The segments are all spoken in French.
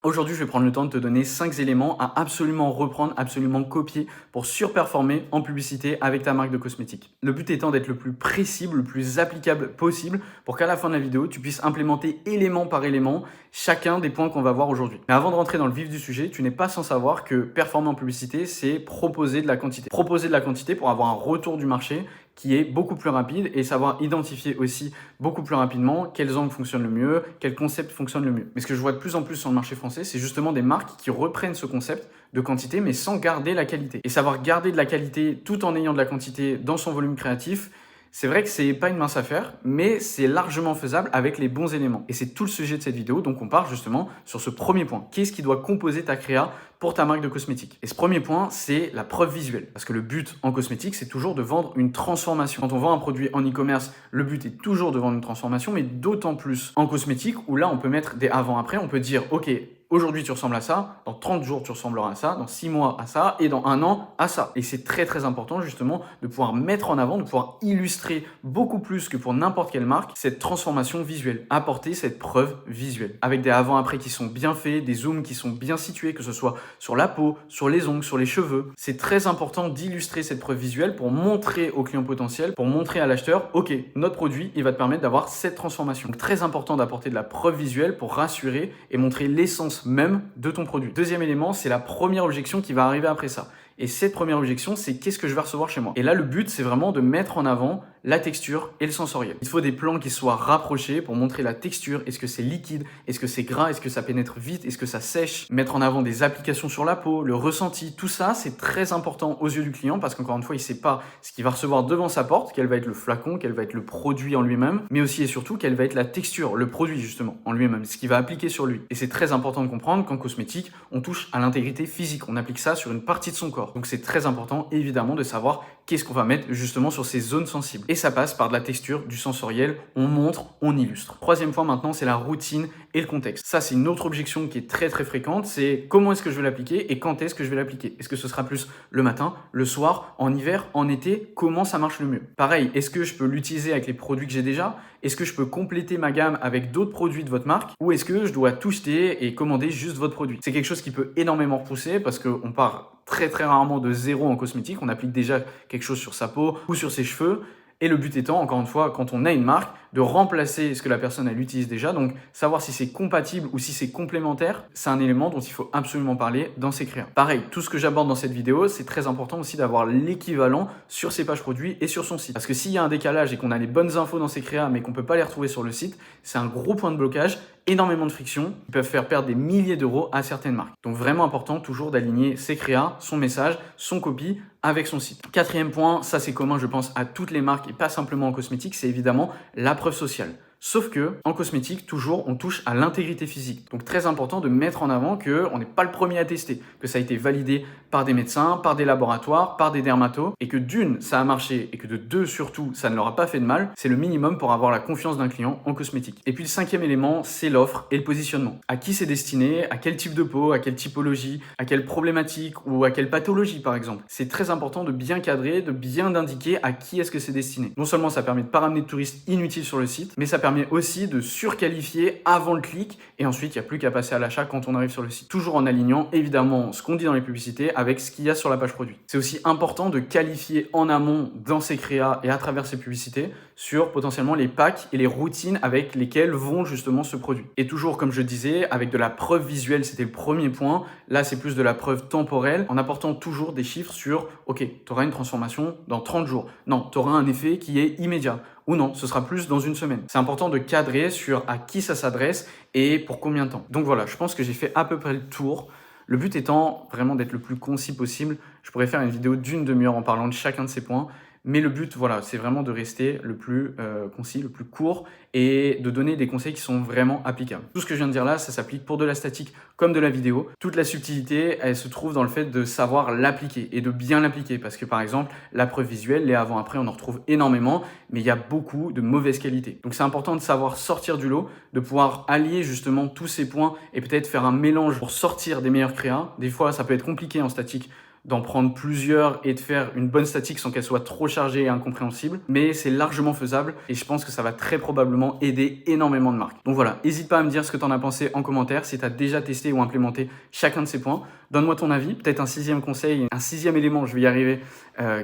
Aujourd'hui, je vais prendre le temps de te donner 5 éléments à absolument reprendre, absolument copier pour surperformer en publicité avec ta marque de cosmétiques. Le but étant d'être le plus précis, le plus applicable possible pour qu'à la fin de la vidéo, tu puisses implémenter élément par élément chacun des points qu'on va voir aujourd'hui. Mais avant de rentrer dans le vif du sujet, tu n'es pas sans savoir que performer en publicité, c'est proposer de la quantité. Proposer de la quantité pour avoir un retour du marché qui est beaucoup plus rapide et savoir identifier aussi beaucoup plus rapidement quels angles fonctionnent le mieux, quel concept fonctionne le mieux. Mais ce que je vois de plus en plus sur le marché français, c'est justement des marques qui reprennent ce concept de quantité mais sans garder la qualité. Et savoir garder de la qualité tout en ayant de la quantité dans son volume créatif, c'est vrai que c'est pas une mince affaire, mais c'est largement faisable avec les bons éléments. Et c'est tout le sujet de cette vidéo, donc on part justement sur ce premier point. Qu'est-ce qui doit composer ta créa pour ta marque de cosmétiques? Et ce premier point, c'est la preuve visuelle. Parce que le but en cosmétique, c'est toujours de vendre une transformation. Quand on vend un produit en e-commerce, le but est toujours de vendre une transformation, mais d'autant plus en cosmétique, où là, on peut mettre des avant-après, on peut dire, ok, aujourd'hui tu ressembles à ça, dans 30 jours tu ressembleras à ça, dans 6 mois à ça, et dans 1 an à ça. Et c'est très très important justement de pouvoir mettre en avant, de pouvoir illustrer beaucoup plus que pour n'importe quelle marque cette transformation visuelle, apporter cette preuve visuelle. Avec des avant-après qui sont bien faits, des zooms qui sont bien situés, que ce soit sur la peau, sur les ongles, sur les cheveux. C'est très important d'illustrer cette preuve visuelle pour montrer au client potentiel, pour montrer à l'acheteur, ok, notre produit, il va te permettre d'avoir cette transformation. Donc très important d'apporter de la preuve visuelle pour rassurer et montrer l'essence même de ton produit. Deuxième élément, c'est la première objection qui va arriver après ça. Et cette première objection, c'est qu'est-ce que je vais recevoir chez moi? Et là, le but, c'est vraiment de mettre en avant la texture et le sensoriel. Il faut des plans qui soient rapprochés pour montrer la texture. Est-ce que c'est liquide? Est-ce que c'est gras? Est-ce que ça pénètre vite? Est-ce que ça sèche? Mettre en avant des applications sur la peau, le ressenti, tout ça, c'est très important aux yeux du client parce qu'encore une fois, il ne sait pas ce qu'il va recevoir devant sa porte, quel va être le flacon, quel va être le produit en lui-même, mais aussi et surtout quelle va être la texture, le produit justement en lui-même, ce qu'il va appliquer sur lui. Et c'est très important de comprendre qu'en cosmétique, on touche à l'intégrité physique, on applique ça sur une partie de son corps. Donc c'est très important évidemment de savoir qu'est-ce qu'on va mettre justement sur ces zones sensibles. Et ça passe par de la texture, du sensoriel, on montre, on illustre. Troisième point maintenant, c'est la routine et le contexte. Ça, c'est une autre objection qui est très très fréquente, c'est comment est-ce que je vais l'appliquer et quand est-ce que je vais l'appliquer? Est-ce que ce sera plus le matin, le soir, en hiver, en été? Comment ça marche le mieux? Pareil, est-ce que je peux l'utiliser avec les produits que j'ai déjà? Est-ce que je peux compléter ma gamme avec d'autres produits de votre marque? Ou est-ce que je dois tout jeter et commander juste votre produit? C'est quelque chose qui peut énormément repousser parce qu'on part très très rarement de zéro en cosmétique, on applique déjà quelque chose sur sa peau ou sur ses cheveux. Et le but étant, encore une fois, quand on a une marque, de remplacer ce que la personne elle utilise déjà. Donc, savoir si c'est compatible ou si c'est complémentaire, c'est un élément dont il faut absolument parler dans ses créas. Pareil, tout ce que j'aborde dans cette vidéo, c'est très important aussi d'avoir l'équivalent sur ses pages produits et sur son site. Parce que s'il y a un décalage et qu'on a les bonnes infos dans ses créas, mais qu'on ne peut pas les retrouver sur le site, c'est un gros point de blocage, énormément de friction, qui peuvent faire perdre des milliers d'euros à certaines marques. Donc, vraiment important toujours d'aligner ses créas, son message, son copy avec son site. Quatrième point, ça c'est commun je pense à toutes les marques et pas simplement en cosmétique, c'est évidemment la preuve sociale. Sauf que, en cosmétique, toujours, on touche à l'intégrité physique. Donc, très important de mettre en avant qu'on n'est pas le premier à tester, que ça a été validé par des médecins, par des laboratoires, par des dermatos, et que d'une, ça a marché, et que de deux, surtout, ça ne leur a pas fait de mal. C'est le minimum pour avoir la confiance d'un client en cosmétique. Et puis, le cinquième élément, c'est l'offre et le positionnement. À qui c'est destiné, à quel type de peau, à quelle typologie, à quelle problématique ou à quelle pathologie, par exemple. C'est très important de bien cadrer, de bien indiquer à qui est-ce que c'est destiné. Non seulement ça permet de ne pas ramener de touristes inutiles sur le site, mais ça permet aussi de surqualifier avant le clic et ensuite il n'y a plus qu'à passer à l'achat quand on arrive sur le site. Toujours en alignant évidemment ce qu'on dit dans les publicités avec ce qu'il y a sur la page produit. C'est aussi important de qualifier en amont dans ses créas et à travers ses publicités sur potentiellement les packs et les routines avec lesquelles vont justement ce produit. Et toujours comme je disais, avec de la preuve visuelle, c'était le premier point. Là c'est plus de la preuve temporelle en apportant toujours des chiffres sur ok, tu auras une transformation dans 30 jours. Non, tu auras un effet qui est immédiat. Ou non, ce sera plus dans une semaine. C'est important de cadrer sur à qui ça s'adresse et pour combien de temps. Donc voilà, je pense que j'ai fait à peu près le tour. Le but étant vraiment d'être le plus concis possible. Je pourrais faire une vidéo d'une demi-heure en parlant de chacun de ces points. Mais le but, voilà, c'est vraiment de rester le plus concis, le plus court et de donner des conseils qui sont vraiment applicables. Tout ce que je viens de dire là, ça s'applique pour de la statique comme de la vidéo. Toute la subtilité, elle se trouve dans le fait de savoir l'appliquer et de bien l'appliquer. Parce que par exemple, la preuve visuelle, les avant-après, on en retrouve énormément, mais il y a beaucoup de mauvaise qualité. Donc c'est important de savoir sortir du lot, de pouvoir allier justement tous ces points et peut-être faire un mélange pour sortir des meilleurs créas. Des fois, ça peut être compliqué en statique d'en prendre plusieurs et de faire une bonne statique sans qu'elle soit trop chargée et incompréhensible, mais c'est largement faisable et je pense que ça va très probablement aider énormément de marques. Donc voilà, n'hésite pas à me dire ce que tu en as pensé en commentaire, si tu as déjà testé ou implémenté chacun de ces points. Donne-moi ton avis, peut-être un 6e conseil, un 6e élément, je vais y arriver,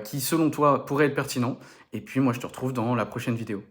qui selon toi pourrait être pertinent. Et puis moi je te retrouve dans la prochaine vidéo.